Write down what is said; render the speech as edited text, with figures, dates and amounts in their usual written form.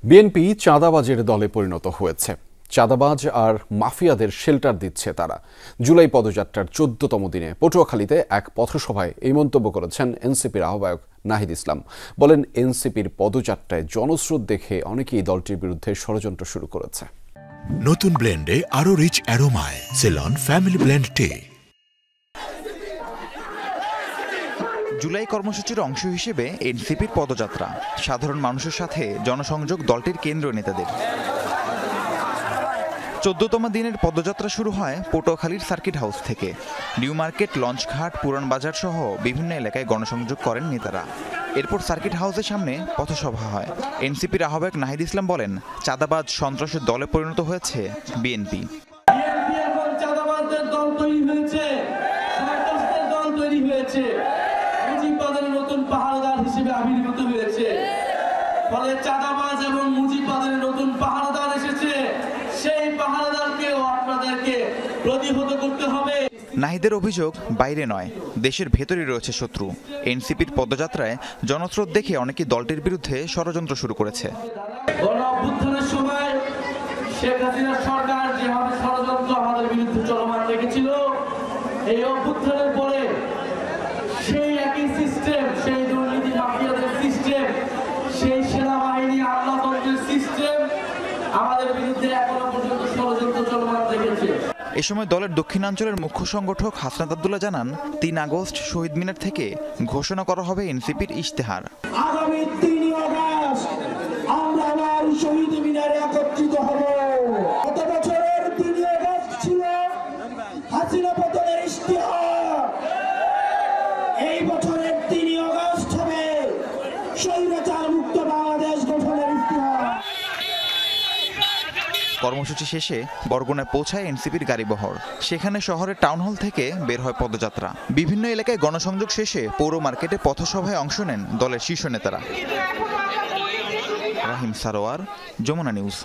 BNP চাঁদাবাজের দলে পরিণত হয়েছে। চাঁদাবাজ আর মাফিয়াদের শেল্টার দিচ্ছে তারা। জুলাই পদযাত্রার 14তম দিনে পটুয়াখালীতে এক পথসভায় এই মন্তব্য করেছেন এনসিপির আহ্বায়ক নাহিদ ইসলাম। বলেন, এনসিপির পদযাত্রায় জনস্রোত দেখে অনেকেই দলটির বিরুদ্ধে ষড়যন্ত্র শুরু করেছে। নতুন ব্লেন্ডে আরো রিচ অ্যারোমায় সেলন ফ্যামিলি ব্লেন্ড টে। জুলাই কর্মসূচির অংশ হিসেবে এনসিপির পদযাত্রা, সাধারণ মানুষের সাথে জনসংযোগ দলটির কেন্দ্রীয় নেতাদের। 14তম দিনের পদযাত্রা শুরু হয় পটুয়াখালীর সার্কিট হাউস থেকে। নিউ মার্কেট, লঞ্চঘাট, পুরান বাজার সহ বিভিন্ন এলাকায় গণসংযোগ করেন নেতারা। এরপর সার্কিট হাউসের সামনে পথসভা হয়। এনসিপির আহ্বায়ক নাহিদ ইসলাম বলেন, চাঁদাবাজ সন্ত্রাসের দলে পরিণত হয়েছে বিএনপি। নতুন পাহাড়দার হিসেবে আবির্ভূত হয়েছে। ফলে চাঁদাবাজ এবং মুজিববাদের নতুন পাহাড়দার এসেছে। সেই পাহাড়দারকেও আপনাদেরকে প্রতিহত করতে হবে। নাহিদের অভিযোগ, বাইরে নয়, দেশের ভেতরেই রয়েছে শত্রু। এনসিপির পদযাত্রায় জনস্রোত দেখে অনেকে দলটির বিরুদ্ধে ষড়যন্ত্র শুরু করেছে। গণ অভ্যুত্থানের সময় শেখ হাসিনা সরকার যেভাবে ষড়যন্ত্র আমাদের বিরুদ্ধে চলমান রেখেছিল, এই অভ্যুত্থানের পরে সেই একই সিস্টেম, সেই দুর্নীতি মাফিয়াদের সিস্টেম, সেই সেনাবাহিনী আমলাতন্ত্রের সিস্টেম আমাদের বিরুদ্ধে এখনো পর্যন্ত ষড়যন্ত্র চলমান রেখেছে। এ সময় দলের দক্ষিণাঞ্চলের মুখ্য সংগঠক হাসনাত আব্দুল্লাহ জানান, 3 আগস্ট শহীদ মিনার থেকে ঘোষণা করা হবে এনসিপির ইশতেহার। আগামী 3 আগস্ট আমরা আবার শহীদ মিনারে একত্রিত হব। গত বছরের 3 আগস্ট ছিল হাসিনা পতনের ইশতেহার। এই বছরের 3 আগস্ট হবে স্বৈরাচার মুক্ত বাংলাদেশ গঠনের ইশতেহার। কর্মসূচি শেষে বরগুনায় পৌঁছায় এনসিপির গাড়িবহর। সেখানে শহরের টাউন হল থেকে বের হয় পদযাত্রা। বিভিন্ন এলাকায় গণসংযোগ শেষে পৌর মার্কেটে পথসভায় অংশ নেন দলের শীর্ষ নেতারা। রাহিম সারোয়ার, যমুনা নিউজ।